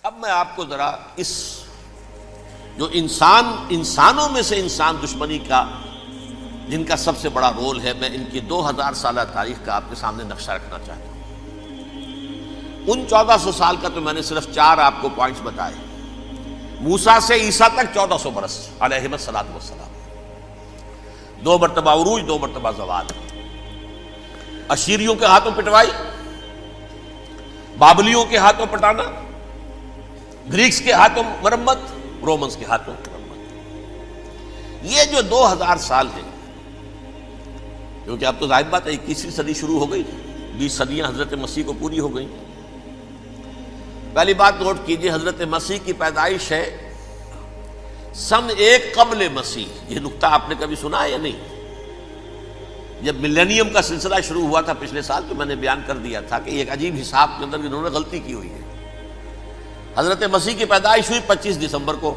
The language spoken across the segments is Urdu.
اب میں آپ کو ذرا اس جو انسانوں میں سے انسان دشمنی کا جن کا سب سے بڑا رول ہے، میں ان کی 2000 سالہ تاریخ کا آپ کے سامنے نقشہ رکھنا چاہتا ہوں۔ ان 1400 سال کا تو میں نے صرف 4 آپ کو پوائنٹس بتائے۔ موسیٰ سے عیسیٰ تک 1400 برس علیہ الصلوۃ والسلام، 2 مرتبہ عروج، 2 مرتبہ زوال، اشیریوں کے ہاتھوں پٹوائی، بابلیوں کے ہاتھوں پٹانا، گریکس کے ہاتھوں مرمت، رومنز کے ہاتھوں مرمت۔ یہ جو 2000 سال ہیں، کیونکہ اب تو ظاہر بات ہے 21ویں صدی شروع ہو گئی، 20 صدیاں حضرت مسیح کو پوری ہو گئی۔ پہلی بات نوٹ کیجئے، حضرت مسیح کی پیدائش ہے سن 1 قبل مسیح۔ یہ نقطہ آپ نے کبھی سنا ہے یا نہیں؟ جب ملینیم کا سلسلہ شروع ہوا تھا پچھلے سال، تو میں نے بیان کر دیا تھا کہ ایک عجیب حساب کے اندر انہوں نے غلطی کی ہوئی ہے۔ حضرت مسیح کی پیدائش ہوئی 25 دسمبر کو،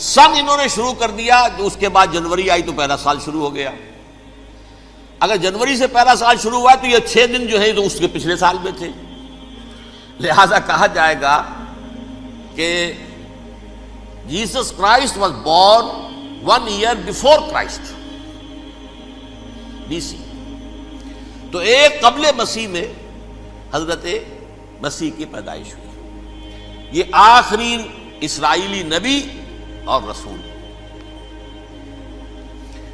سن انہوں نے شروع کر دیا، جو اس کے بعد جنوری آئی تو پہلا سال شروع ہو گیا۔ اگر جنوری سے پہلا سال شروع ہوا تو یہ 6 دن جو ہے تو اس کے پچھلے سال میں تھے، لہذا کہا جائے گا کہ Jesus Christ was born 1 year before Christ, BC۔ تو 1 قبل مسیح میں حضرت مسیح کی پیدائش ہوئی۔ یہ آخری اسرائیلی نبی اور رسول۔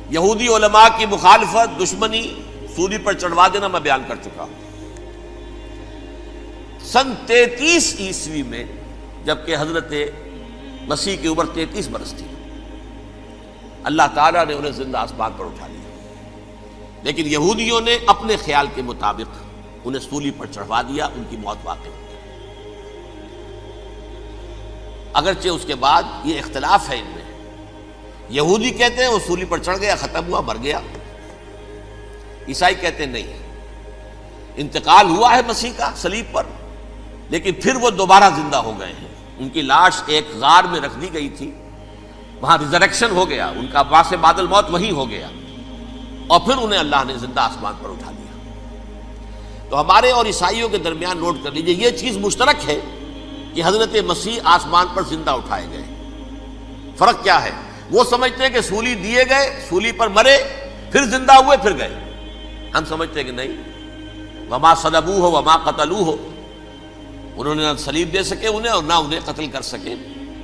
یہودی علماء کی مخالفت، دشمنی، سولی پر چڑھوا دینا میں بیان کر چکا ہوں۔ سن 33 عیسوی میں جبکہ حضرت مسیح کی عمر 33 برس تھی، اللہ تعالیٰ نے انہیں زندہ آسمان پر اٹھا لیا، لیکن یہودیوں نے اپنے خیال کے مطابق انہیں سولی پر چڑھوا دیا، ان کی موت واقع ہو گئی۔ اگرچہ اس کے بعد یہ اختلاف ہے ان میں، یہودی کہتے ہیں وہ سولی پر چڑھ گیا، ختم ہوا، مر گیا۔ عیسائی کہتے ہیں نہیں، انتقال ہوا ہے مسیح کا صلیب پر، لیکن پھر وہ دوبارہ زندہ ہو گئے ہیں۔ ان کی لاش ایک غار میں رکھ دی گئی تھی، وہاں ریزریکشن ہو گیا، ان کا باعث بعد الموت وہیں ہو گیا، اور پھر انہیں اللہ نے زندہ آسمان پر اٹھا لیا۔ تو ہمارے اور عیسائیوں کے درمیان نوٹ کر لیجئے، یہ چیز مشترک ہے کہ حضرت مسیح آسمان پر زندہ اٹھائے گئے۔ فرق کیا ہے؟ وہ سمجھتے ہیں کہ سولی دیے گئے، سولی پر مرے، پھر زندہ ہوئے، پھر گئے۔ ہم سمجھتے ہیں کہ نہیں، وما صلبوہ وما قتلوہ، انہوں نے نہ صلیب دے سکے انہیں اور نہ انہیں قتل کر سکے،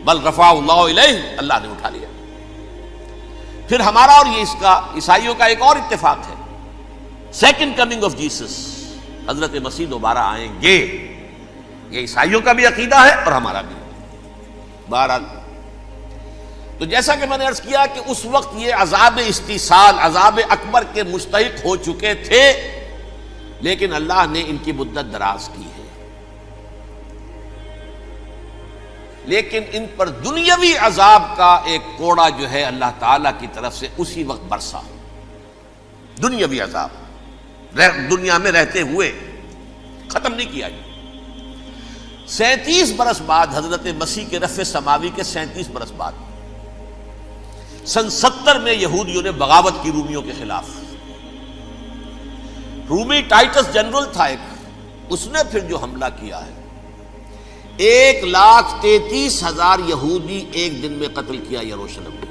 بل رفعہ اللہ الیہ، اللہ نے اٹھا لیا۔ پھر ہمارا اور یہ اس کا عیسائیوں کا ایک اور اتفاق ہے، سیکنڈ کمنگ آف جیسس، حضرت مسیح دوبارہ آئیں گے۔ یہ عیسائیوں کا بھی عقیدہ ہے اور ہمارا بھی۔ بہرحال تو جیسا کہ میں نے عرض کیا کہ اس وقت یہ عذاب استیصال، عذاب اکبر کے مستحق ہو چکے تھے، لیکن اللہ نے ان کی مدت دراز کی ہے، لیکن ان پر دنیاوی عذاب کا ایک کوڑا جو ہے اللہ تعالیٰ کی طرف سے اسی وقت برسا۔ دنیاوی عذاب دنیا میں رہتے ہوئے ختم نہیں کیا گیا۔ 37 برس بعد حضرت مسیح کے رفع سماوی کے 37 برس بعد سن 70 میں یہودیوں نے بغاوت کی رومیوں کے خلاف۔ رومی ٹائٹس جنرل تھا ایک، اس نے پھر جو حملہ کیا ہے، 1,33,000 یہودی ایک دن میں قتل کیا یروشلم میں،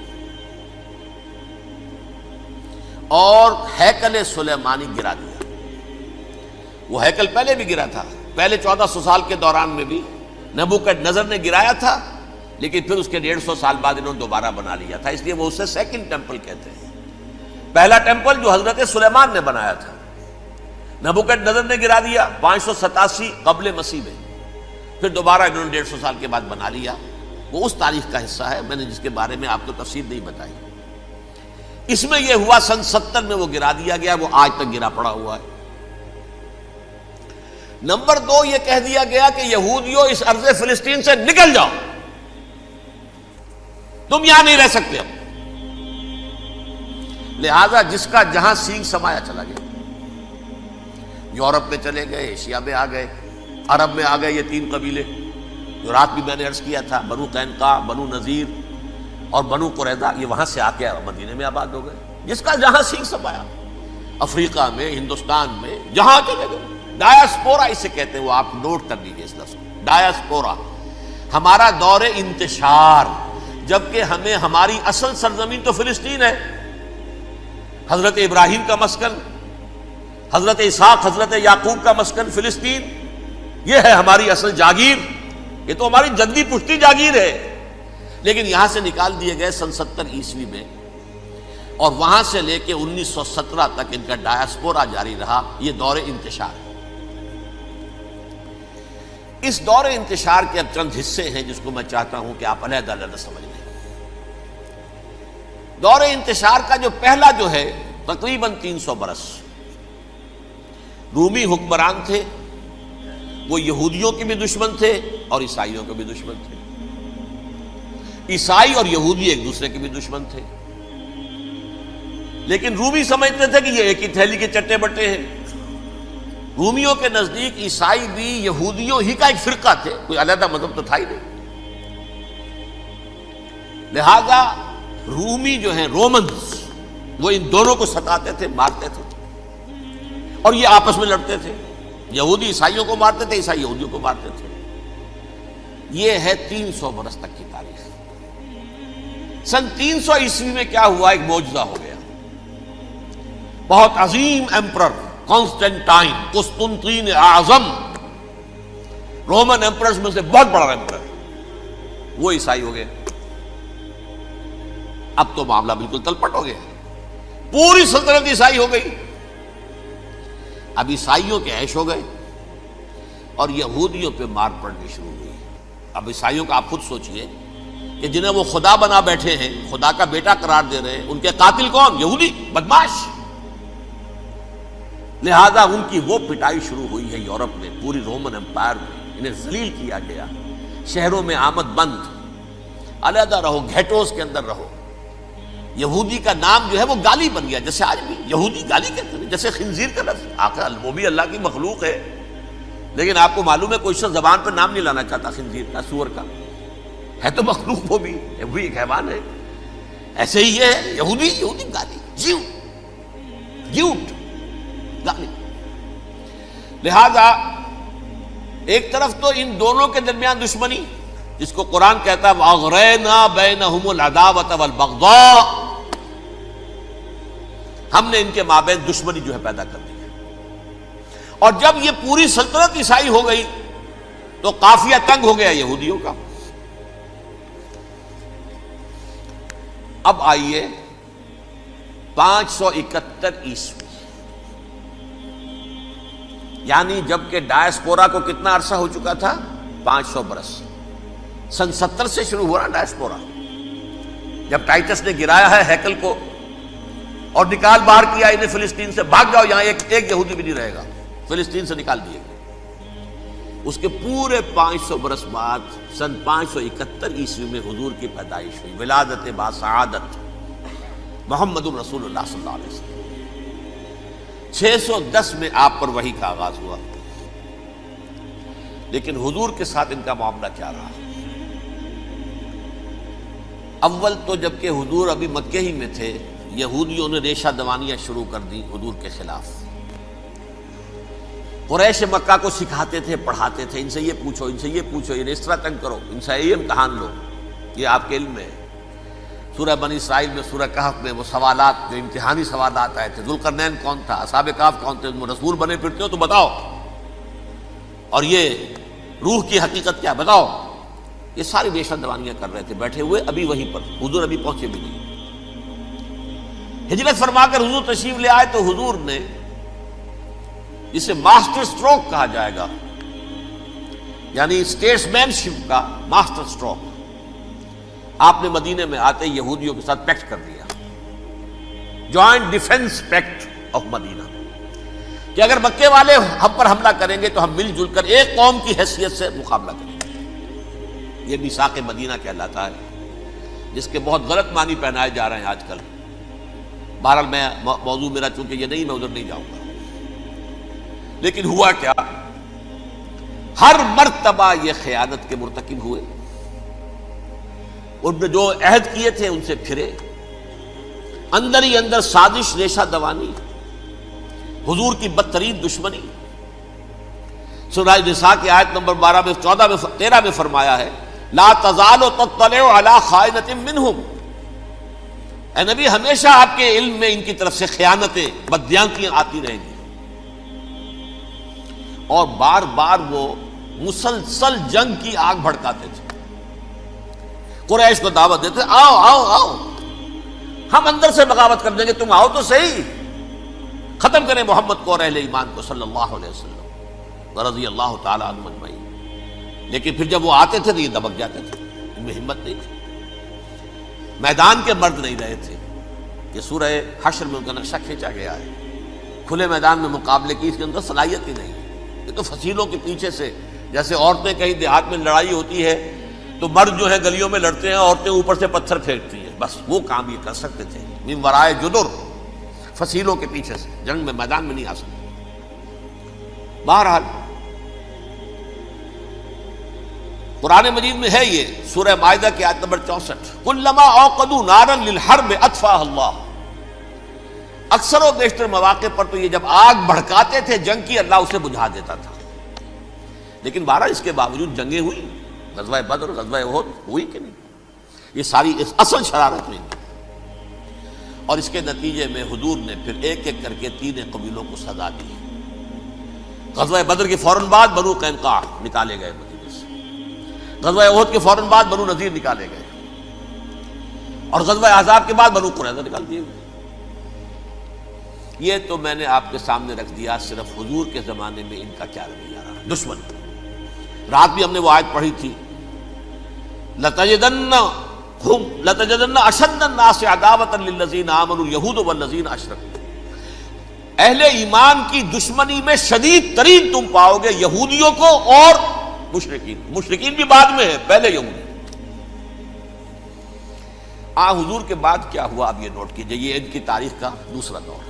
اور ہیکل سلیمانی گرا دیا۔ وہ ہیکل پہلے بھی گرا تھا، پہلے 1400 سال کے دوران میں بھی نبوکڈنضر نے گرایا تھا، لیکن پھر اس کے 150 سال بعد انہوں نے دوبارہ بنا لیا تھا، اس لیے وہ اسے سیکنڈ ٹیمپل کہتے ہیں۔ پہلا ٹیمپل جو حضرت سلیمان نے بنایا تھا، نبوکڈنضر نے گرا دیا 587 قبل مسیح میں، پھر دوبارہ انہوں نے 150 سال کے بعد بنا لیا۔ وہ اس تاریخ کا حصہ ہے، میں نے جس کے بارے میں آپ کو تفصیل نہیں بتائی۔ اس میں یہ ہوا سن 70 میں وہ گرا دیا گیا، وہ آج تک گرا پڑا ہوا ہے۔ نمبر 2، یہ کہہ دیا گیا کہ یہودیوں اس ارض فلسطین سے نکل جاؤ، تم یہاں نہیں رہ سکتے اب۔ لہذا جس کا جہاں سینگ سمایا چلا گیا، یورپ میں چلے گئے، ایشیا میں آ گئے، عرب میں آ گئے یہ 3 قبیلے جو رات بھی میں نے عرض کیا تھا، بنو قینقاع، بنو نذیر اور بنو قریظہ، یہ وہاں سے آ کے مدینے میں آباد ہو گئے۔ جس کا جہاں سینگ سمایا، افریقہ میں، ہندوستان میں، جہاں چلے گئے، ڈایاسپورا اسے کہتے ہیں، وہ آپ نوٹ کر لیجیے اس لفظ کو، ڈایاسپورا، ہمارا دور انتشار، جبکہ ہمیں ہماری اصل سرزمین تو فلسطین ہے، حضرت ابراہیم کا مسکن، حضرت اسحاق حضرت یعقوب کا مسکن فلسطین، یہ ہے ہماری اصل جاگیر، یہ تو ہماری جدی پشتی جاگیر ہے، لیکن یہاں سے نکال دیے گئے سن 70 عیسوی میں، اور وہاں سے لے کے 1917 تک ان کا ڈایاسپورا جاری رہا۔ یہ دور انتشار ہے۔ اس دور انتشار کے اب چند حصے ہیں جس کو میں چاہتا ہوں کہ آپ علیحدہ علیحدہ سمجھ لیں۔ دور انتشار کا جو پہلا جو ہے تقریباً 300 برس رومی حکمران تھے، وہ یہودیوں کے بھی دشمن تھے اور عیسائیوں کے بھی دشمن تھے، عیسائی اور یہودی ایک دوسرے کے بھی دشمن تھے، لیکن رومی سمجھتے تھے کہ یہ ایک ہی تھیلی کے چٹے بٹے ہیں۔ رومیوں کے نزدیک عیسائی بھی یہودیوں ہی کا ایک فرقہ تھے، کوئی علیحدہ مذہب تو تھا ہی نہیں، لہذا رومی جو ہیں رومنز وہ ان دونوں کو ستاتے تھے، مارتے تھے، اور یہ آپس میں لڑتے تھے، یہودی عیسائیوں کو مارتے تھے، عیسائی یہودیوں کو مارتے تھے۔ یہ ہے 300 برس تک کی تاریخ۔ سن 300 عیسوی میں کیا ہوا؟ ایک معجزہ ہو گیا۔ بہت عظیم ایمپرر کانسٹینٹائن، قسطنطین اعظم، رومن ایمپررز میں سے بہت بڑا ایمپرر، وہ عیسائی ہو گئے۔ اب تو معاملہ بالکل تلپٹ ہو گیا، پوری سلطنت عیسائی ہو گئی۔ اب عیسائیوں کے عیش ہو گئے اور یہودیوں پہ مار پڑنی شروع ہوئی۔ اب عیسائیوں کا آپ خود سوچئے کہ جنہیں وہ خدا بنا بیٹھے ہیں، خدا کا بیٹا قرار دے رہے ہیں، ان کے قاتل کون؟ یہودی بدماش۔ لہذا ان کی وہ پٹائی شروع ہوئی ہے یورپ میں، پوری رومن امپائر میں انہیں ذلیل کیا گیا، شہروں میں آمد بند، علیحدہ رہو، گھیٹوز کے اندر رہو۔ یہودی کا نام جو ہے وہ گالی بن گیا، جیسے آج بھی یہودی گالی کہتے ہیں، جیسے خنزیر کا لفظ، آخر وہ بھی اللہ کی مخلوق ہے، لیکن آپ کو معلوم ہے کوئی شخص زبان پر نام نہیں لانا چاہتا خنزیر کا، سور کا، ہے تو مخلوق، وہ بھی ایک حیوان ہے۔ ایسے ہی یہ ہے یہودی گالی، جیوٹ گالی۔ لہذا ایک طرف تو ان دونوں کے درمیان دشمنی، جس کو قرآن کہتا ہے وَأَغْرَيْنَا بَيْنَهُمُ الْعَدَاوَةَ وَالْبَغْضَاءَ، ہم نے ان کے مابین دشمنی جو ہے پیدا کر دی ہے۔ اور جب یہ پوری سلطنت عیسائی ہو گئی تو قافیہ تنگ ہو گیا یہودیوں کا۔ اب آئیے 571 عیسوی، یعنی جبکہ ڈایاسپورا کو کتنا عرصہ ہو چکا تھا؟ 500 برس۔ سن 70 سے شروع ہوا ڈایاسپورا، جب ٹائٹس نے گرایا ہے ہیکل کو اور نکال باہر کیا انہیں فلسطین سے، بھاگ جاؤ، یہاں ایک یہودی بھی نہیں رہے گا، فلسطین سے نکال دیے گئے۔ اس کے پورے 500 برس بعد سن 571 عیسوی میں حضور کی پیدائش ہوئی، ولادت باسعادت محمد الرسول اللہ صلی اللہ علیہ وسلم۔ 610 میں آپ پر وحی کا آغاز ہوا، لیکن حضور کے ساتھ ان کا معاملہ کیا رہا؟ اول تو جبکہ حضور ابھی مکے ہی میں تھے، یہودیوں نے ریشہ دوانیاں شروع کر دی حضور کے خلاف۔ قریش مکہ کو سکھاتے تھے، پڑھاتے تھے، ان سے یہ پوچھو، ان سے یہ پوچھو، انہیں اس طرح تنگ کرو، ان سے یہ امتحان لو، یہ آپ کے علم میں ہے۔ سورہ بنی اسرائیل میں، سورہ کہف میں وہ سوالات، جو امتحانی سوالات آئے تھے، ذوالقرنین کون تھا، اصحاب کہف کون تھے، تم رسول بنے پھرتے ہو تو بتاؤ، اور یہ روح کی حقیقت کیا بتاؤ۔ یہ ساری ریشہ دوانیاں کر رہے تھے بیٹھے ہوئے، ابھی وہیں پر حضور ابھی پہنچے بھی نہیں۔ ہجرت فرما کر حضور تشریف لے آئے تو حضور نے، جسے ماسٹر سٹروک کہا جائے گا، یعنی اسٹیٹس مین شپ کا ماسٹر سٹروک، آپ نے مدینے میں آتے یہودیوں کے ساتھ پیکٹ کر دیا، جوائنٹ ڈیفنس پیکٹ آف مدینہ، کہ اگر مکے والے ہم پر حملہ کریں گے تو ہم مل جل کر ایک قوم کی حیثیت سے مقابلہ کریں گے۔ یہ میثاق مدینہ کہلاتا ہے، جس کے بہت غلط معنی پہنائے جا رہے ہیں آج کل۔ بہرحال میں موضوع میرا چونکہ یہ نہیں، میں ادھر نہیں جاؤں گا، لیکن ہوا کیا؟ ہر مرتبہ یہ خیانت کے مرتکب ہوئے، ان نے جو عہد کیے تھے ان سے پھرے، اندر ہی اندر سازش، ریشہ دوانی، حضور کی بدترین دشمنی۔ سورہ نساء کی آیت نمبر 12 میں 14 میں 13 میں فرمایا ہے لا تزال تطلع علی خائنۃ منہم، اے نبی ہمیشہ آپ کے علم میں ان کی طرف سے خیانتیں، بددیانتیاں آتی رہیں گی. اور بار بار وہ مسلسل جنگ کی آگ بھڑکاتے تھے. قریش کو دعوت دیتے، آؤ آؤ آؤ ہم اندر سے بغاوت کر دیں گے، تم آؤ تو صحیح، ختم کریں محمد کو اور اہل ایمان کو صلی اللہ علیہ وسلم ورضی اللہ تعالی عنہم اجمعین. لیکن پھر جب وہ آتے تھے تو یہ دبک جاتے تھے، ان میں ہمت نہیں تھی. میدان کے مرد نہیں رہے تھے کہ سورہ حشر میں ان کا نقشہ کھینچا گیا ہے. کھلے میدان میں مقابلے کی اس کے اندر صلاحیت ہی نہیں ہے. یہ تو فصیلوں کے پیچھے سے، جیسے عورتیں کہیں دیہات میں لڑائی ہوتی ہے تو مرد جو ہے گلیوں میں لڑتے ہیں، عورتیں اوپر سے پتھر پھینکتی ہیں، بس وہ کام یہ کر سکتے تھے. من ورائے جدر، فصیلوں کے پیچھے سے، جنگ میں میدان میں نہیں آ سکتے. بہرحال قرآن مجید میں ہے یہ سورہ مائدہ کی آیت نمبر 64، کلما اوقدوا نارا للحرب اطفاها اللہ. اکثر و بیشتر مواقع پر تو یہ جب آگ بھڑکاتے تھے جنگ کی، اللہ اسے بجھا دیتا تھا. لیکن بہرحال اس کے باوجود جنگیں ہوئی، غزوہ بدر، غزوہ احد ہوئی کہ نہیں؟ یہ ساری اصل شرارت میں. اور اس کے نتیجے میں حضور نے پھر ایک ایک کر کے 3 قبیلوں کو سزا دی. غزوہ بدر کے فوراً بعد بنو قینقاع نکالے گئے مدینے سے، غزوہ احد کے فوراً بعد بنو نذیر نکالے گئے، اور غزوہ احزاب کے بعد بنو قریظہ نکال دیے گئے. یہ تو میں نے آپ کے سامنے رکھ دیا صرف حضور کے زمانے میں ان کا کیا رویہ رہا. دشمن، رات بھی ہم نے وہ آیت پڑھی تھی، لَتَجِدَنَّ أَشَدَّ النَّاسِ عَدَاوَةً لِلَّذِينَ آمَنُوا الْيَهُودُ وَالَّذِينَ أَشْرَكُوا. اہل ایمان کی دشمنی میں شدید ترین تم پاؤ گے یہودیوں کو اور مشرکین. مشرکین بھی بعد میں ہے، پہلے یہودی. حضور کے بعد کیا ہوا اب یہ نوٹ کیجئے، یہ ان کی تاریخ کا دوسرا دور.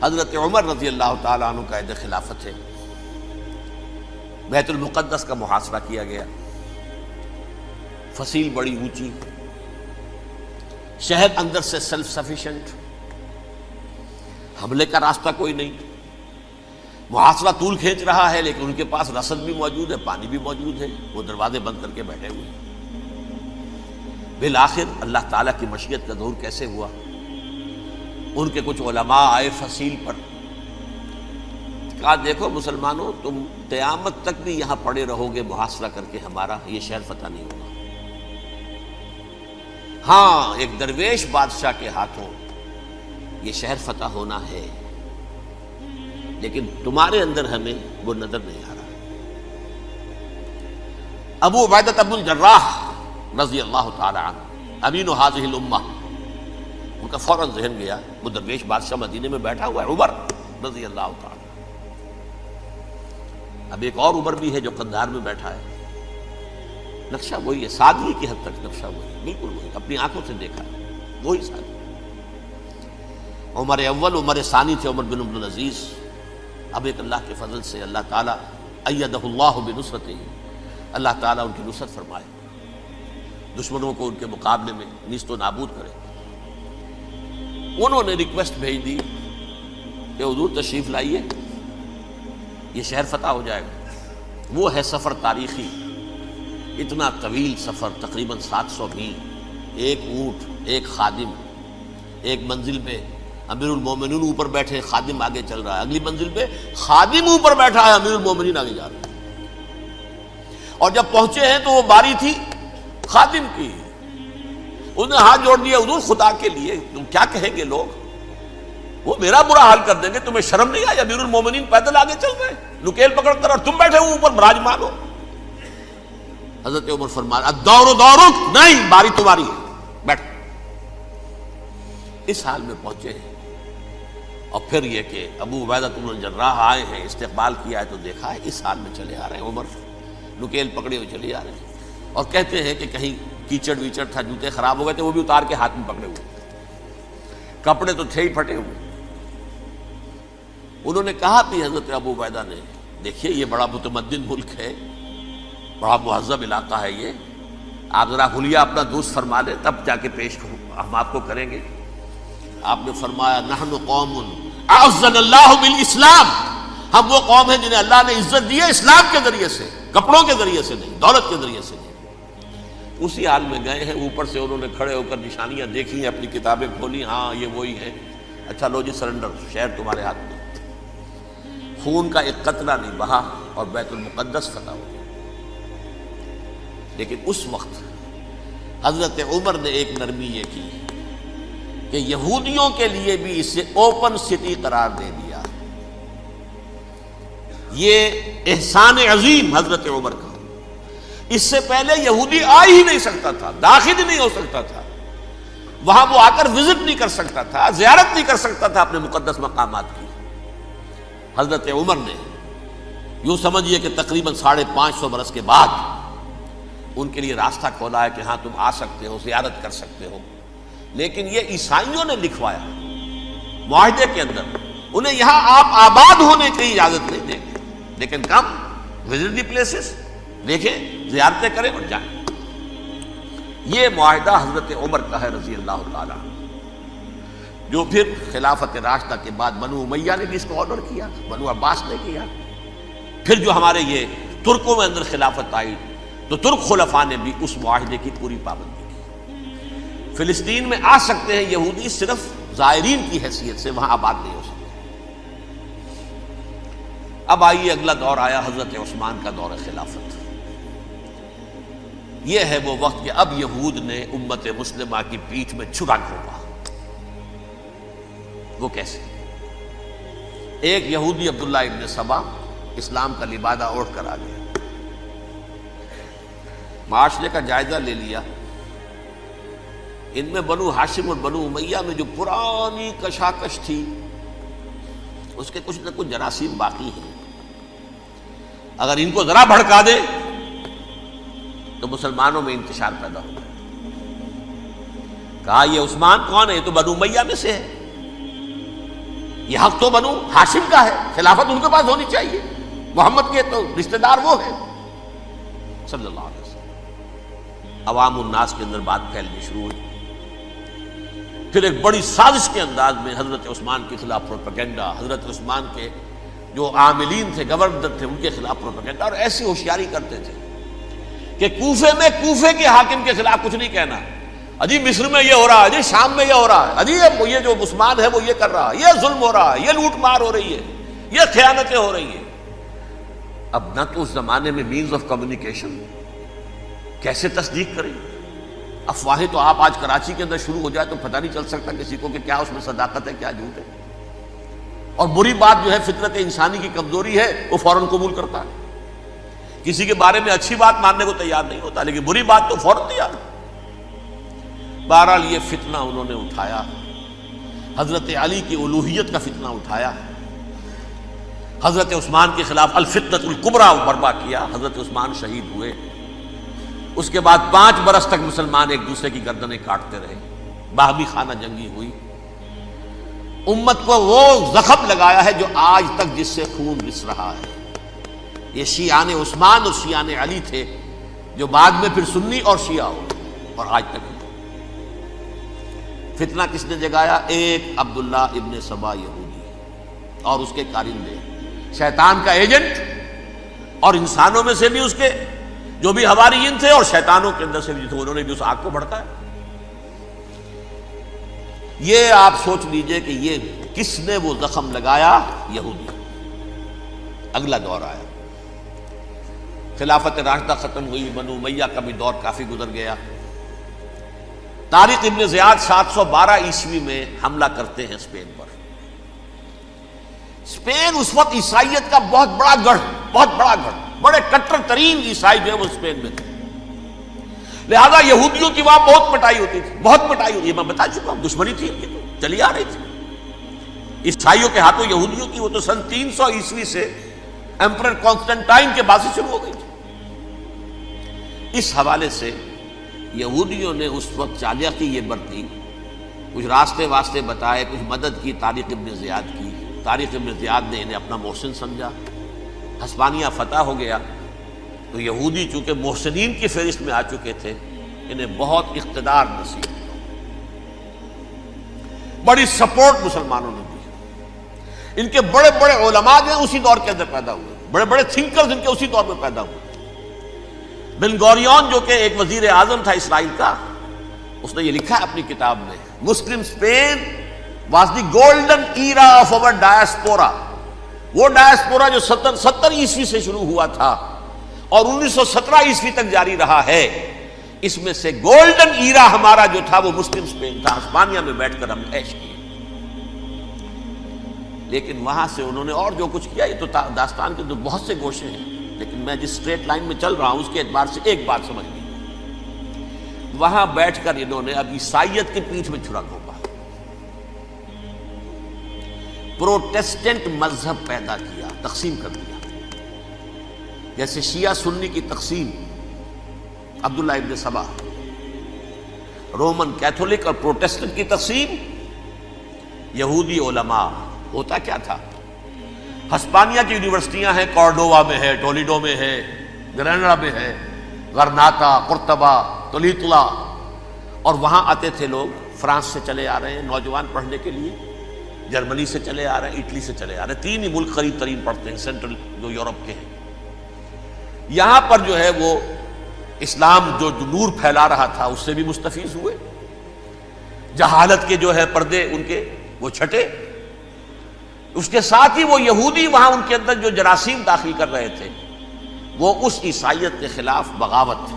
حضرت عمر رضی اللہ تعالیٰ عنہ کا عہد خلافت ہے. بیت المقدس کا محاصرہ کیا گیا، فصیل بڑی اونچی، شہر اندر سے سیلف سفیشینٹ، حملے کا راستہ کوئی نہیں. محاصرہ طول کھینچ رہا ہے لیکن ان کے پاس رسد بھی موجود ہے، پانی بھی موجود ہے، وہ دروازے بند کر کے بیٹھے ہوئے ہیں. بالآخر اللہ تعالیٰ کی مشیت کا ظہور کیسے ہوا؟ ان کے کچھ علماء آئے فصیل پر، کہا دیکھو مسلمانوں، تم قیامت تک بھی یہاں پڑے رہو گے محاصرہ کر کے، ہمارا یہ شہر فتح نہیں ہوگا. ہاں ایک درویش بادشاہ کے ہاتھوں یہ شہر فتح ہونا ہے، لیکن تمہارے اندر ہمیں وہ نظر نہیں آ رہا. ابو عبیدہ بن الجراح رضی اللہ تعالی عنہ، امین هذه الامہ، ان کا فوراً ذہن گیا وہ درویش بادشاہ مدینے میں بیٹھا ہوا ہے عمر رضی اللہ تعالی. اب ایک اور عمر بھی ہے جو قندھار میں بیٹھا ہے. نقشہ وہی ہے، سادگی کی حد تک نقشہ وہی، بالکل وہی، اپنی آنکھوں سے دیکھا ہے وہی سادگی. عمر اول، عمر ثانی تھے عمر بن عبد العزیز. اب ایک اللہ کے فضل سے اللہ تعالیٰ ایدہ اللہ بنصرتہ، اللہ تعالیٰ ان کی نصرت فرمائے، دشمنوں کو ان کے مقابلے میں نیست و نابود کرے. انہوں نے ریکویسٹ بھیج دی کہ حضور تشریف لائیے، یہ شہر فتح ہو جائے گا. وہ ہے سفر تاریخی، اتنا طویل سفر، تقریباً 700 میل، ایک اونٹ، ایک خادم، ایک منزل پہ امیر المومنین اوپر بیٹھے، خادم آگے چل رہا ہے، اگلی منزل پہ خادم اوپر بیٹھا ہے، امیر المومنین آگے جا رہا ہے. اور جب پہنچے ہیں تو وہ باری تھی خادم کی. انہوں نے ہاتھ جوڑ دیا، حضور خدا کے لیے تم کیا کہیں گے لوگ، وہ میرا برا حال کر دیں گے، تمہیں شرم نہیں آئی؟ امیر المومنین پیدل آگے چل رہے ہیں نکیل پکڑ کر، اور تم بیٹھے ہو اوپر براجمان ہو. حضرت عمر فرمایا الدور دورک، نہیں باری تمہاری ہے، بیٹھ. اس حال میں پہنچے ہیں. اور پھر یہ کہ ابو عبیدہ بن الجراح آئے ہیں، استقبال کیا ہے تو دیکھا ہے اس حال میں چلے آ رہے ہیں. عمر نکیل پکڑے ہوئے چلے آ رہے ہیں، اور کہتے ہیں کہ کہیں کیچڑ ویچڑ تھا، جوتے خراب ہو گئے تھے، وہ بھی اتار کے ہاتھ میں پکڑے ہوئے، کپڑے تو تھے ہی پھٹے ہوئے. انہوں نے کہا بھی حضرت ابو عبیدہ نے، دیکھیے یہ بڑا متمدن ملک ہے، بڑا مہذب علاقہ ہے یہ، آپ ذرا حلیہ اپنا دوست فرما لیں تب جا کے پیش ہم آپ کو کریں گے. آپ نے فرمایا نحن قوم اعزنا اللہ بالاسلام، ہم وہ قوم ہیں جنہیں اللہ نے عزت دی ہے اسلام کے ذریعے سے. کپڑوں کے ذریعے سے نہیں، دولت کے ذریعے سے نہیں۔ اسی حال میں گئے ہیں، اوپر سے انہوں نے کھڑے ہو کر نشانیاں دیکھی ہیں، اپنی کتابیں کھولی، ہاں یہ وہی ہے، اچھا لو جی سرنڈر، شہر تمہارے ہاتھ میں۔ خون کا ایک قطرہ نہیں بہا اور بیت المقدس فتح ہو گیا۔ لیکن اس وقت حضرت عمر نے ایک نرمی یہ کی کہ یہودیوں کے لیے بھی اسے اوپن سٹی قرار دے دیا۔ یہ احسان عظیم حضرت عمر کا، اس سے پہلے یہودی آ ہی نہیں سکتا تھا، داخل ہی نہیں ہو سکتا تھا، وہاں وہ آ کر وزٹ نہیں کر سکتا تھا، زیارت نہیں کر سکتا تھا اپنے مقدس مقامات کی۔ حضرت عمر نے یوں سمجھیے کہ تقریباً 550 برس کے بعد ان کے لیے راستہ کھولا ہے کہ ہاں تم آ سکتے ہو، زیارت کر سکتے ہو۔ لیکن یہ عیسائیوں نے لکھوایا معاہدے کے اندر، انہیں یہاں آپ آباد ہونے کی اجازت نہیں دیں گے، لیکن کم وزٹ دی پلیسز، دیکھیں، زیارتیں کریں اور جائیں۔ یہ معاہدہ حضرت عمر کا ہے رضی اللہ تعالیٰ، جو پھر خلافت راشدہ کے بعد بنو امیہ نے بھی اس کو آرڈر کیا، بنو عباس نے کیا، پھر جو ہمارے یہ ترکوں میں اندر خلافت آئی تو ترک خلفاء نے بھی اس معاہدے کی پوری پابندی کی۔ فلسطین میں آ سکتے ہیں یہودی صرف زائرین کی حیثیت سے، وہاں آباد نہیں ہو سکتے۔ اب آئیے اگلا دور آیا حضرت عثمان کا دور خلافت۔ یہ ہے وہ وقت کہ اب یہود نے امت مسلمہ کی پیٹھ میں چھرا گھونپا۔ وہ کیسے؟ ایک یہودی عبداللہ ابن سبا اسلام کا لبادہ اوڑھ کر آ گیا، معاشرے کا جائزہ لے لیا، ان میں بنو ہاشم اور بنو امیہ میں جو پرانی کشاکش تھی اس کے کچھ نہ کچھ جراثیم باقی ہیں، اگر ان کو ذرا بھڑکا دے تو مسلمانوں میں انتشار پیدا ہوگا۔ کہا یہ عثمان کون ہے؟ یہ تو بنو امیہ میں سے ہے، یہ حق تو بنو ہاشم کا ہے، خلافت ان کے پاس ہونی چاہیے، محمد کے تو رشتہ دار وہ ہیں صلی اللہ علیہ وسلم۔ عوام الناس کے اندر بات پھیلنی شروع ہوئی، پھر ایک بڑی سازش کے انداز میں حضرت عثمان کے خلاف پروپیگنڈا، حضرت عثمان کے جو عاملین تھے، گورنر تھے، ان کے خلاف پروپیگنڈا، اور ایسی ہوشیاری کرتے تھے کہ کوفے میں کوفے کے حاکم کے خلاف کچھ نہیں کہنا، اجی مصر میں یہ ہو رہا ہے، اجی شام میں یہ ہو رہا ہے، اجی یہ جو عثمان ہے وہ یہ کر رہا ہے، یہ ظلم ہو رہا ہے، یہ لوٹ مار ہو رہی ہے، یہ خیانتیں ہو رہی ہیں۔ اب نہ تو اس زمانے میں مینز آف کمیونیکیشن، کیسے تصدیق کریں؟ افواہیں تو آپ آج کراچی کے اندر شروع ہو جائے تو پتہ نہیں چل سکتا کسی کو کہ کیا اس میں صداقت ہے کیا جھوٹ ہے، اور بری بات جو ہے فطرت انسانی کی کمزوری ہے، وہ فوراً قبول کرتا ہے، کسی کے بارے میں اچھی بات ماننے کو تیار نہیں ہوتا، لیکن بری بات تو فوراً تیار۔ بہرحال یہ فتنہ انہوں نے اٹھایا، حضرت علی کی الوہیت کا فتنہ اٹھایا، حضرت عثمان کے خلاف الفتنۃ الکبریٰ برپا کیا، حضرت عثمان شہید ہوئے۔ اس کے بعد 5 برس تک مسلمان ایک دوسرے کی گردنیں کاٹتے رہے، باہمی خانہ جنگی ہوئی، امت کو وہ زخم لگایا ہے جو آج تک جس سے خون رس رہا ہے۔ یہ شیعان عثمان اور شیعان علی تھے جو بعد میں پھر سنی اور شیعہ ہو، اور آج تک فتنہ کس نے جگایا؟ ایک عبداللہ ابن سبا یہودی اور اس کے کارندے، شیطان کا ایجنٹ، اور انسانوں میں سے بھی اس کے جو بھی حواریین تھے اور شیطانوں کے اندر سے بھی تھے، انہوں نے بھی اس آگ کو بھڑکایا۔ یہ آپ سوچ لیجئے کہ یہ کس نے وہ زخم لگایا؟ یہودی۔ اگلا دور آیا، خلافت راشدہ ختم ہوئی، بنو امیہ کا بھی دور کافی گزر گیا۔ طارق ابن زیاد 712 عیسوی میں حملہ کرتے ہیں اسپین پر۔ اسپین اس وقت عیسائیت کا بہت بڑا گڑھ، بڑے کٹر ترین عیسائی جو ہے وہ اسپین میں تھے، لہذا یہودیوں کی وہاں بہت پٹائی ہوتی تھی، میں بتا چکا ہوں، دشمنی تھی ان کی تو چلی آ رہی تھی عیسائیوں کے ہاتھوں یہودیوں کی، وہ تو سن 300 عیسوی سے ایمپرر کانسٹنٹائن کے بعد سے شروع ہو گئی تھی۔ اس حوالے سے یہودیوں نے اس وقت چالاکی یہ برتی، کچھ راستے واسطے بتائے، کچھ مدد کی طارق ابن زیاد کی۔ طارق ابن زیاد نے انہیں اپنا محسن سمجھا، ہسپانیہ فتح ہو گیا تو یہودی چونکہ محسنین کی فہرست میں آ چکے تھے، انہیں بہت اقتدار نصیب ہوا، بڑی سپورٹ مسلمانوں نے دی۔ ان کے بڑے بڑے علماء جو ہیں اسی دور کے اندر پیدا ہوئے، بڑے بڑے تھنکرز ان کے اسی دور میں پیدا ہوئے۔ بن گوریون جو کہ ایک وزیر اعظم تھا اسرائیل کا، اس نے یہ لکھا ہے اپنی کتاب میں، Muslim Spain was the golden era of our diaspora. وہ ڈائسپورا جو 70 عیسوی سے شروع ہوا تھا اور 1917 عیسوی تک جاری رہا ہے، اس میں سے گولڈن ایرا ہمارا جو تھا وہ مسلم اسپین تھا. ہسپانیہ میں بیٹھ کر ہم عیش کیے. لیکن وہاں سے انہوں نے اور جو کچھ کیا، یہ تو داستان کے تو بہت سے گوشے ہیں، لیکن میں جس اسٹریٹ لائن میں چل رہا ہوں اس کے اعتبار سے ایک بات سمجھ لی. وہاں بیٹھ کر انہوں نے اب عیسائیت کی پیٹھ میں چھرا گھونپا، پروٹیسٹنٹ مذہب پیدا کیا، تقسیم کر دیا. جیسے شیعہ سنی کی تقسیم، عبداللہ ابن سبا، رومن کیتھولک اور پروٹیسٹنٹ کی تقسیم، یہودی علماء. ہوتا کیا تھا؟ ہسپانیہ کی یونیورسٹیاں ہیں، کارڈووا میں ہے، ٹولیڈو میں ہے، گریناڈا میں ہے، غرناطہ، قرطبہ، تولیتلا، اور وہاں آتے تھے لوگ. فرانس سے چلے آ رہے ہیں نوجوان پڑھنے کے لیے، جرمنی سے چلے آ رہے ہیں، اٹلی سے چلے آ رہے ہیں. 3 ہی ملک قریب ترین پڑھتے ہیں سینٹرل جو یورپ کے ہیں. یہاں پر جو ہے وہ اسلام جو نور پھیلا رہا تھا اس سے بھی مستفیض ہوئے. جہالت کے جو ہے پردے ان کے وہ چھٹے. اس کے ساتھ ہی وہ یہودی وہاں ان کے اندر جو جراثیم داخل کر رہے تھے، وہ اس عیسائیت کے خلاف بغاوت تھی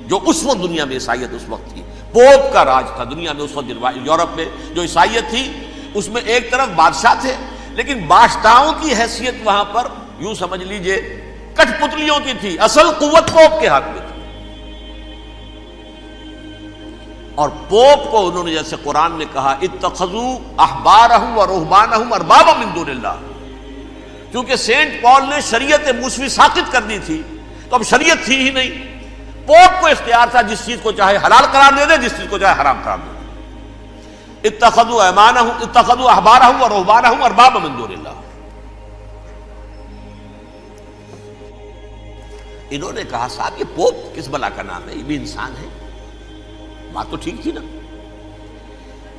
جو اس وقت دنیا میں عیسائیت اس وقت تھی. پوپ کا راج تھا دنیا میں اس وقت. یورپ میں جو عیسائیت تھی اس میں ایک طرف بادشاہ تھے، لیکن بادشاہوں کی حیثیت وہاں پر یوں سمجھ لیجئے کٹ پتلیوں کی تھی. اصل قوت پوپ کے ہاتھ میں تھی. اور پوپ کو انہوں نے جیسے قرآن نے کہا اتخذوا احبارهم ورهبانهم اربابا من دون اللہ، کیونکہ سینٹ پال نے شریعت موسوی ساقط کر دی تھی تو اب شریعت تھی ہی نہیں. پوپ کو اختیار تھا جس چیز کو چاہے حلال قرار دے دے، جس چیز کو چاہے حرام قرار دے دے. اتخذوا احبارهم ورهبانهم اربابا من دون اللہ. انہوں نے کہا صاحب یہ پوپ کس بلا کا نام ہے، یہ بھی انسان ہے. بات تو ٹھیک تھی نا،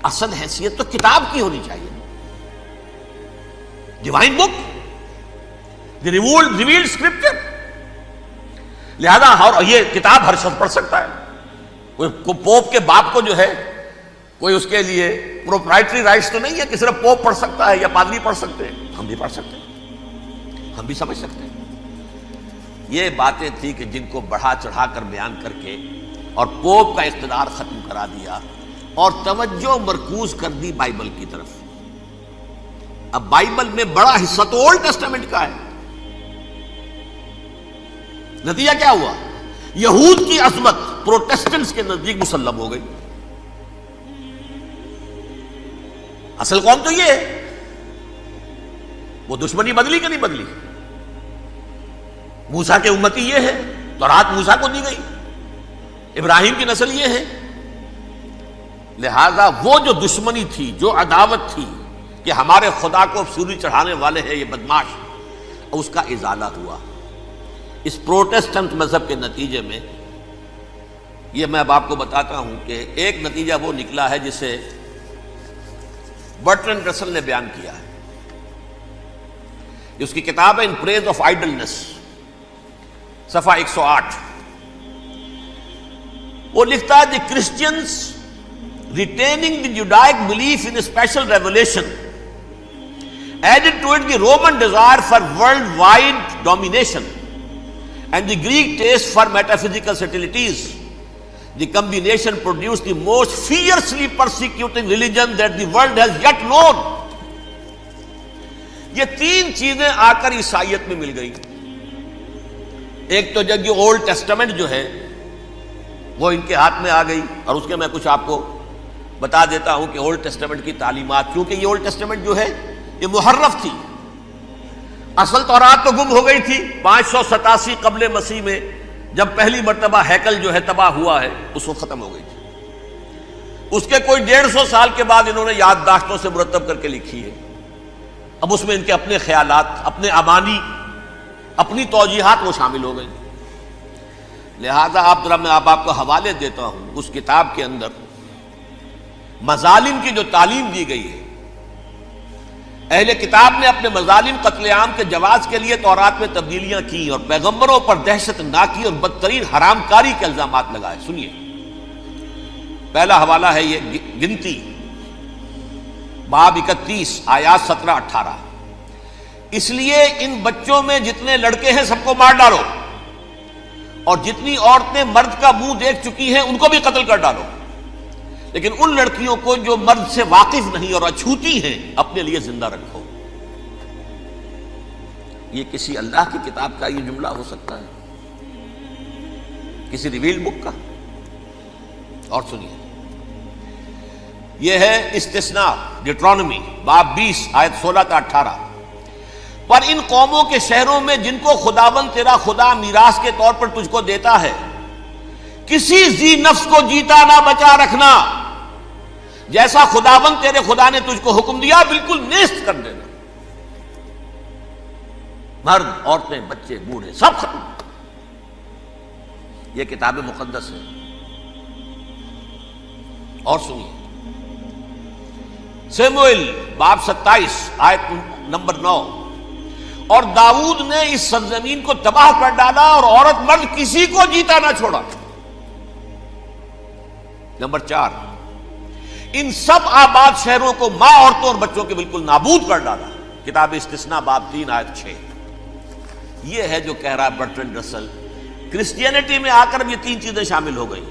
اصل حیثیت تو کتاب کی ہونی چاہیے، ڈیوائن بک، دی ریویلڈ اسکرپچر. لہذا اور یہ کتاب ہر شخص پڑھ سکتا ہے. کوئی پوپ کے باپ کو جو ہے کوئی اس کے لیے پروپرائٹری رائٹس تو نہیں ہے کہ صرف پوپ پڑھ سکتا ہے یا پادری پڑھ سکتے ہیں. ہم بھی پڑھ سکتے ہیں، ہم بھی سمجھ سکتے ہیں. یہ باتیں تھی کہ جن کو بڑھا چڑھا کر بیان کر کے اور پوپ کا اقتدار ختم کرا دیا اور توجہ مرکوز کر دی بائبل کی طرف. اب بائبل میں بڑا حصہ تو اولڈ ٹیسٹامنٹ کا ہے. نتیجہ کیا ہوا؟ یہود کی عظمت پروٹیسٹنٹس کے نزدیک مسلم ہو گئی. اصل قوم تو یہ ہے. وہ دشمنی بدلی کہ نہیں بدلی؟ موسیٰ کے امتی یہ ہے، تورات موسیٰ کو دی گئی، ابراہیم کی نسل یہ ہے. لہذا وہ جو دشمنی تھی، جو عداوت تھی کہ ہمارے خدا کو سوری چڑھانے والے ہیں یہ بدماش، اس کا ازالہ ہوا اس پروٹیسٹنٹ مذہب کے نتیجے میں. یہ میں اب آپ کو بتاتا ہوں کہ ایک نتیجہ وہ نکلا ہے جسے برٹرنڈ رسل نے بیان کیا ہے. اس کی کتاب ہے ان پریز آف آئیڈلنس، صفحہ 108. وہ لکھتا ہے the Christians retaining the Judaic belief in special revelation added to it the Roman desire for worldwide domination and the Greek taste for metaphysical subtleties. The combination produce the most fiercely persecuting religion that the world has yet known. یہ 3 چیزیں آ کر عیسائیت میں مل گئی. ایک تو جب یہ اولڈ ٹیسٹامنٹ جو ہے وہ ان کے ہاتھ میں آ گئی، اور اس کے میں کچھ آپ کو بتا دیتا ہوں کہ اولڈ ٹیسٹامنٹ کی تعلیمات، کیونکہ یہ اولڈ ٹیسٹامنٹ جو ہے یہ محرف تھی. اصل تورات تو گم ہو گئی تھی 587 قبل مسیح میں، جب پہلی مرتبہ ہیکل جو ہے تباہ ہوا ہے، اس وقت ختم ہو گئی تھی. اس کے کوئی 150 سال کے بعد انہوں نے یادداشتوں سے مرتب کر کے لکھی ہے. اب اس میں ان کے اپنے خیالات، اپنے امانی، اپنی توجیحات وہ شامل ہو گئی. لہذا میں آپ کو حوالے دیتا ہوں اس کتاب کے اندر مظالم کی جو تعلیم دی گئی ہے اہل کتاب نے اپنے مظالم قتل عام کے جواز کے لیے تورات میں تبدیلیاں کی اور پیغمبروں پر دہشت ناکی اور بدترین حرام کاری کے الزامات لگائے. سنیے، پہلا حوالہ ہے یہ گنتی باب 31 آیات 17-18. اس لیے ان بچوں میں جتنے لڑکے ہیں سب کو مار ڈالو، اور جتنی عورتیں مرد کا منہ دیکھ چکی ہیں ان کو بھی قتل کر ڈالو، لیکن ان لڑکیوں کو جو مرد سے واقف نہیں اور اچھوتی ہیں اپنے لیے زندہ رکھو. یہ کسی اللہ کی کتاب کا یہ جملہ ہو سکتا ہے؟ کسی ریویل بک کا؟ اور سنیے، یہ ہے استثناء ڈیٹرانومی باب 20 آیت 16-18. پر ان قوموں کے شہروں میں جن کو خداوند تیرا خدا میراث کے طور پر تجھ کو دیتا ہے، کسی ذی نفس کو جیتا نہ بچا رکھنا، جیسا خداوند تیرے خدا نے تجھ کو حکم دیا بالکل نیست کر دینا. مرد، عورتیں، بچے، بوڑھے سب ختم. یہ کتاب مقدس ہے. اور سنیے، سموئیل باب 27 آیت نمبر 9. اور داؤد نے اس سرزمین کو تباہ کر ڈالا اور عورت مرد کسی کو جیتا نہ چھوڑا. نمبر 4، ان سب آباد شہروں کو ماں، عورتوں اور بچوں کے بالکل نابود کر ڈالا. کتاب استثناء باب 3 آیت 6. یہ ہے جو کہہ رہا ہے برٹرینڈ رسل، کرسچینٹی میں آ کر اب یہ 3 چیزیں شامل ہو گئی.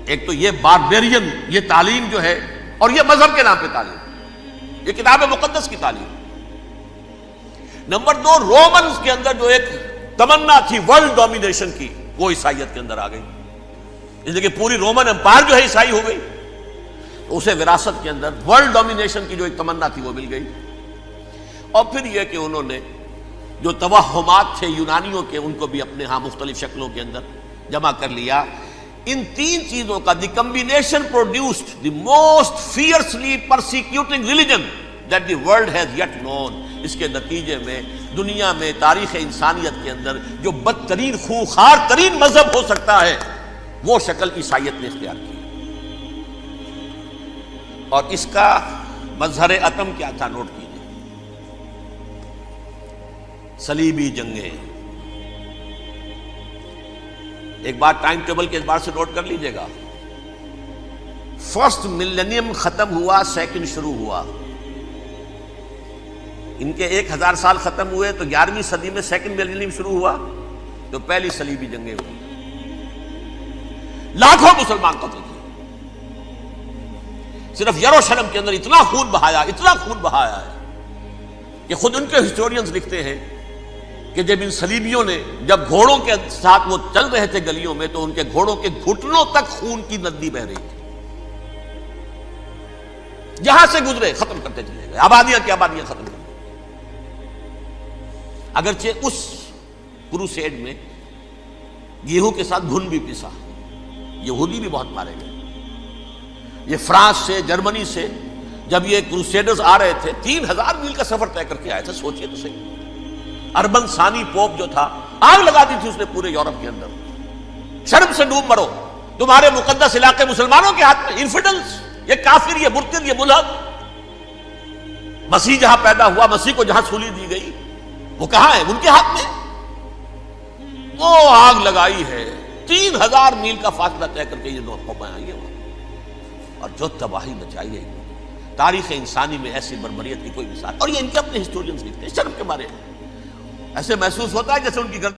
ایک تو یہ باربیرین یہ تعلیم جو ہے، اور یہ مذہب کے نام پہ تعلیم، یہ کتاب مقدس کی تعلیم. نمبر 2، رومنز کے اندر جو ایک تمنا تھی ورلڈ ڈومینیشن کی، وہ عیسائیت کے اندر آ گئی. اس لیے کہ پوری رومن امپائر جو ہے عیسائی ہو گئی، تو اسے وراثت کے اندر ورلڈ ڈومینیشن کی جو ایک تمنا تھی وہ مل گئی. اور پھر یہ کہ انہوں نے جو توہمات تھے یونانیوں کے، ان کو بھی اپنے ہاں مختلف شکلوں کے اندر جمع کر لیا. ان 3 چیزوں کا the combination produced the most fiercely persecuting religion that the world has yet known. اس کے نتیجے میں دنیا میں تاریخ انسانیت کے اندر جو بدترین خوخار ترین مذہب ہو سکتا ہے وہ شکل عیسائیت نے اختیار کی. اور اس کا مظہر عتم کیا تھا؟ نوٹ کیجیے، صلیبی جنگیں. ایک بات ٹائم ٹیبل کے اعتبار سے نوٹ کر لیجئے گا. فرسٹ ملینیم ختم ہوا، سیکنڈ شروع ہوا. ان کے 1000 سال ختم ہوئے تو 11ویں صدی میں سیکنڈ ملینیم شروع ہوا، تو پہلی صلیبی جنگیں ہوئی. لاکھوں مسلمان قتل کیے. صرف یروشلم کے اندر اتنا خون بہایا ہے کہ خود ان کے ہسٹورینز لکھتے ہیں کہ جب ان صلیبیوں نے جب گھوڑوں کے ساتھ وہ چل رہے تھے گلیوں میں، تو ان کے گھوڑوں کے گھٹنوں تک خون کی ندی بہ رہی تھی. جہاں سے گزرے ختم کرتے چلے گئے، آبادیاں کی آبادیاں ختم کرتے. اگرچہ اس کروسیڈ میں گیہوں کے ساتھ گھن بھی پسا، یہودی بھی بہت مارے گئے. یہ فرانس سے، جرمنی سے جب یہ کروسیڈرز آ رہے تھے، 3000 میل کا سفر طے کر کے آئے تھے. سوچئے تو صحیح. اربن ثانی پوپ جو تھا، آگ لگا دی تھی اس نے پورے یورپ کے اندر. شرم سے ڈوب مرو، تمہارے مقدس علاقے مسلمانوں کے ہاتھ میں. انفیڈلز، یہ کافر، یہ مرتد، یہ ملحد. مسیح جہاں پیدا ہوا، مسیح کو جہاں سولی دی گئی، وہ کہاں ہے؟ ان کے ہاتھ میں. وہ آگ لگائی ہے. 3000 میل کا فاصلہ طے کر کے یہ دو قومیں آئی ہیں، اور جو تباہی مچائی ہے. تاریخ انسانی میں ایسی بربریت کی کوئی مثال. اور یہ ان کے اپنے ہسٹورینز لکھتے ہیں. شرم کے مارے ایسے محسوس ہوتا ہے جیسے ان کی